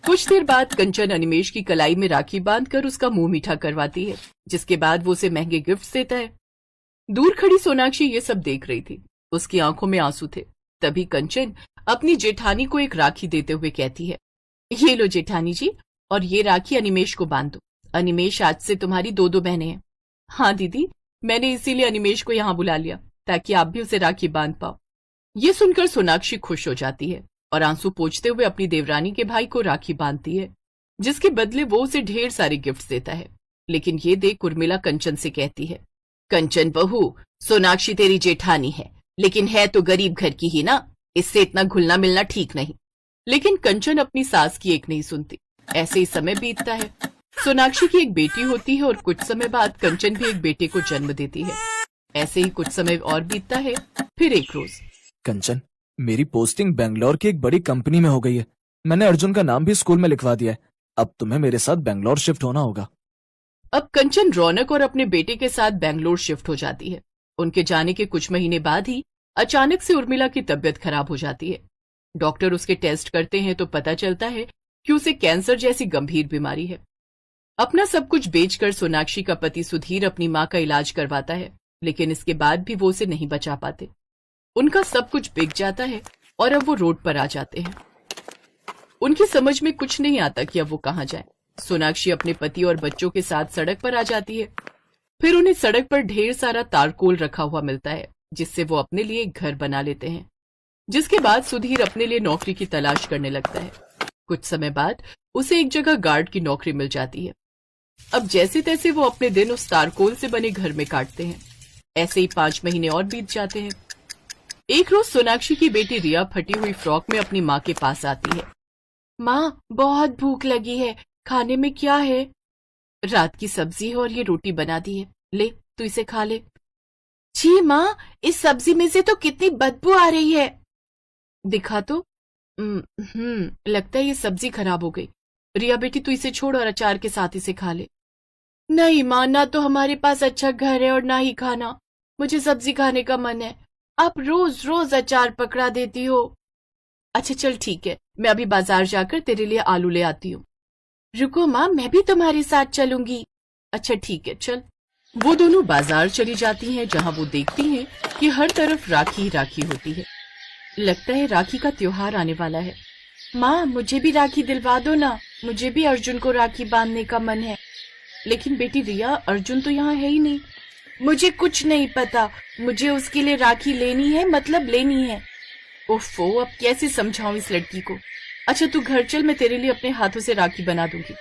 कुछ देर बाद कंचन अनिमेश की कलाई में राखी बांधकर उसका मुंह मीठा करवाती है, जिसके बाद वो उसे महंगे गिफ्ट देता है। दूर खड़ी सोनाक्षी ये सब देख रही थी। उसकी आंखों में आंसू थे। तभी कंचन अपनी जेठानी को एक राखी देते हुए कहती है, ये लो जेठानी जी, और ये राखी अनिमेश को बांध दो। अनिमेश आज से तुम्हारी दो दो बहनें हैं। हाँ दीदी, मैंने इसीलिए अनिमेश को यहाँ बुला लिया ताकि आप भी उसे राखी बांध पाओ। ये सुनकर सोनाक्षी खुश हो जाती है और आंसू पोंछते हुए अपनी देवरानी के भाई को राखी बांधती है, जिसके बदले वो उसे ढेर सारे गिफ्ट देता है। लेकिन ये देख उर्मिला कंचन से कहती है, कंचन बहू, सोनाक्षी तेरी जेठानी है, लेकिन है तो गरीब घर की ही ना, इससे इतना घुलना मिलना ठीक नहीं। लेकिन कंचन अपनी सास की एक नहीं सुनती। ऐसे ही समय बीतता है। सोनाक्षी की एक बेटी होती है और कुछ समय बाद कंचन भी एक बेटे को जन्म देती है। ऐसे ही कुछ समय और बीतता है। फिर एक रोज, कंचन, मेरी पोस्टिंग बेंगलोर की एक बड़ी कंपनी में हो गई है। मैंने अर्जुन का नाम भी स्कूल में लिखवा दिया है। अब तुम्हें मेरे साथ बेंगलोर शिफ्ट होना होगा। अब कंचन रौनक और अपने बेटे के साथ बेंगलोर शिफ्ट हो जाती है। उनके जाने के कुछ महीने बाद ही अचानक से उर्मिला की तबीयत खराब हो जाती है। डॉक्टर उसके टेस्ट करते हैं तो पता चलता है कि उसे कैंसर जैसी गंभीर बीमारी है। अपना सब कुछ बेचकर सोनाक्षी का पति सुधीर अपनी मां का इलाज करवाता है, लेकिन इसके बाद भी वो उसे नहीं बचा पाते। उनका सब कुछ बिक जाता है और अब वो रोड पर आ जाते हैं। उनकी समझ में कुछ नहीं आता कि अब वो कहां जाए। सोनाक्षी अपने पति और बच्चों के साथ सड़क पर आ जाती है। फिर उन्हें सड़क पर ढेर सारा तारकोल रखा हुआ मिलता है, जिससे वो अपने लिए एक घर बना लेते हैं। जिसके बाद सुधीर अपने लिए नौकरी की तलाश करने लगता है। कुछ समय बाद उसे एक जगह गार्ड की नौकरी मिल जाती है। अब जैसे तैसे वो अपने दिन उस तारकोल से बने घर में काटते हैं। ऐसे ही 5 महीने और बीत जाते हैं। एक रोज सोनाक्षी की बेटी रिया फटी हुई फ्रॉक में अपनी माँ के पास आती है। माँ, बहुत भूख लगी है, खाने में क्या है? रात की सब्जी है और ये रोटी बना दी है, ले तू इसे खा ले। जी माँ, इस सब्जी में से तो कितनी बदबू आ रही है। दिखा तो। लगता है ये सब्जी खराब हो गई। रिया बेटी, तू इसे छोड़ और अचार के साथ इसे खा ले। नहीं माँ, ना तो हमारे पास अच्छा घर है और ना ही खाना। मुझे सब्जी खाने का मन है। आप रोज रोज अचार पकड़ा देती हो। अच्छा चल ठीक है, मैं अभी बाजार जाकर तेरे लिए आलू ले आती हूँ। रुको माँ, मैं भी तुम्हारे साथ चलूंगी। अच्छा ठीक है, चल। वो दोनों बाजार चली जाती हैं, जहाँ वो देखती हैं कि हर तरफ राखी ही राखी होती है। लगता है राखी का त्योहार आने वाला है। माँ, मुझे भी राखी दिलवा दो ना, मुझे भी अर्जुन को राखी बांधने का मन है। लेकिन बेटी रिया, अर्जुन तो यहाँ है ही नहीं। मुझे कुछ नहीं पता, मुझे उसके लिए राखी लेनी है, मतलब लेनी है। ओफो, अब कैसे समझाऊं इस लड़की को। अच्छा तू घर चल, मैं तेरे लिए अपने हाथों से राखी बना दूंगी।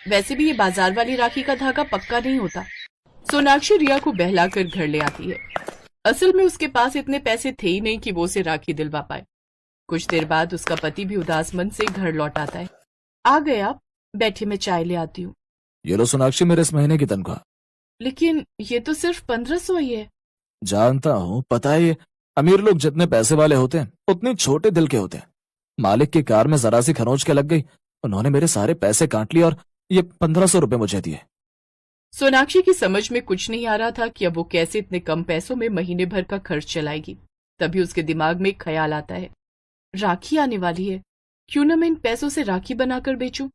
वैसे भी ये बाजार वाली राखी का धागा पक्का नहीं होता। सोनाक्षी रिया को बहलाकर घर ले आती है। असल में उसके पास इतने पैसे थे ही नहीं कि वो उसे राखी दिलवा पाए। कुछ देर बाद उसका पति भी उदास मन से घर लौट आता है। आ गए आप? बैठे, मैं चाय ले आती हूँ। ये लो सोनाक्षी, मेरे इस महीने की तनख्वाह। लेकिन ये तो सिर्फ 1500 ही है। जानता हूँ, पता है, ये अमीर लोग जितने पैसे वाले होते हैं उतने छोटे दिल के होते हैं। मालिक की कार में जरा सी खरोंच के लग गई, उन्होंने मेरे सारे पैसे काट लिए और ये 1500 रुपए मुझे दिए। सोनाक्षी की समझ में कुछ नहीं आ रहा था कि अब वो कैसे इतने कम पैसों में महीने भर का खर्च चलाएगी। तभी उसके दिमाग में एक ख्याल आता है, राखी आने वाली है, क्यों न मैं इन पैसों से राखी बनाकर बेचूं।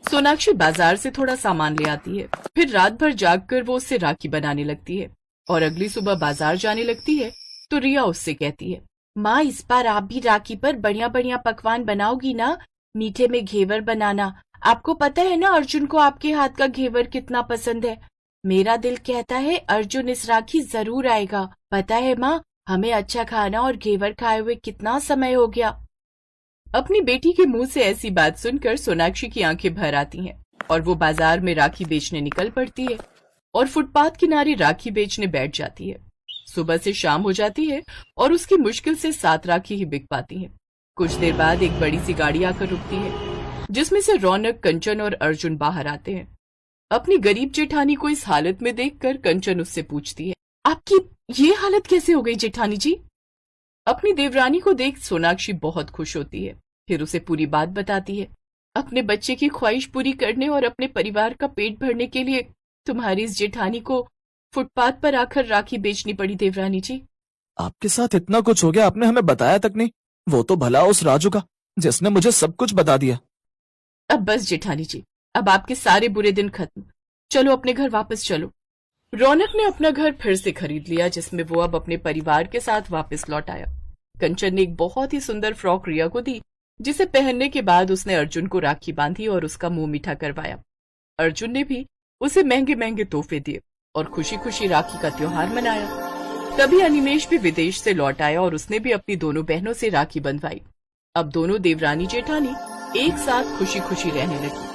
सोनाक्षी बाजार से थोड़ा सामान ले आती है। फिर रात भर जागकर वो उससे राखी बनाने लगती है और अगली सुबह बाजार जाने लगती है तो रिया उससे कहती है, माँ, इस बार आप भी राखी पर बढ़िया बढ़िया पकवान बनाओगी ना? मीठे में घेवर बनाना। आपको पता है ना अर्जुन को आपके हाथ का घेवर कितना पसंद है। मेरा दिल कहता है अर्जुन इस राखी जरूर आएगा। पता है माँ, हमें अच्छा खाना और घेवर खाए हुए कितना समय हो गया। अपनी बेटी के मुंह से ऐसी बात सुनकर सोनाक्षी की आंखें भर आती हैं और वो बाजार में राखी बेचने निकल पड़ती है और फुटपाथ किनारे राखी बेचने बैठ जाती है। सुबह से शाम हो जाती है और उसकी मुश्किल से 7 राखी ही बिक पाती हैं। कुछ देर बाद एक बड़ी सी गाड़ी आकर रुकती है, जिसमें से रौनक, कंचन और अर्जुन बाहर आते हैं। अपनी गरीब जेठानी को इस हालत में देखकर कंचन उससे पूछती है, आपकी ये हालत कैसे हो गई जेठानी जी? अपनी देवरानी को देख सोनाक्षी बहुत खुश होती है। फिर उसे पूरी बात बताती है। अपने बच्चे की ख्वाहिश पूरी करने और अपने परिवार का पेट भरने के लिए तुम्हारी इस जेठानी को फुटपाथ पर आकर राखी बेचनी पड़ी देवरानी जी। आपके साथ इतना कुछ हो गया, आपने हमें बताया तक नहीं। वो तो भला उस राजू का, जिसने मुझे सब कुछ बता दिया। अब बस जेठानी जी, अब आपके सारे बुरे दिन खत्म। चलो अपने घर वापस चलो। रौनक ने अपना घर फिर से खरीद लिया, जिसमें वो अब अपने परिवार के साथ वापस लौट आया। कंचन ने एक बहुत ही सुंदर फ्रॉक रिया को दी, जिसे पहनने के बाद उसने अर्जुन को राखी बांधी और उसका मुंह मीठा करवाया। अर्जुन ने भी उसे महंगे महंगे तोहफे दिए और खुशी खुशी राखी का त्योहार मनाया। तभी अनिमेष भी विदेश से लौट आया और उसने भी अपनी दोनों बहनों से राखी बंधवाई। अब दोनों देवरानी जेठानी एक साथ खुशी खुशी रहने लगी।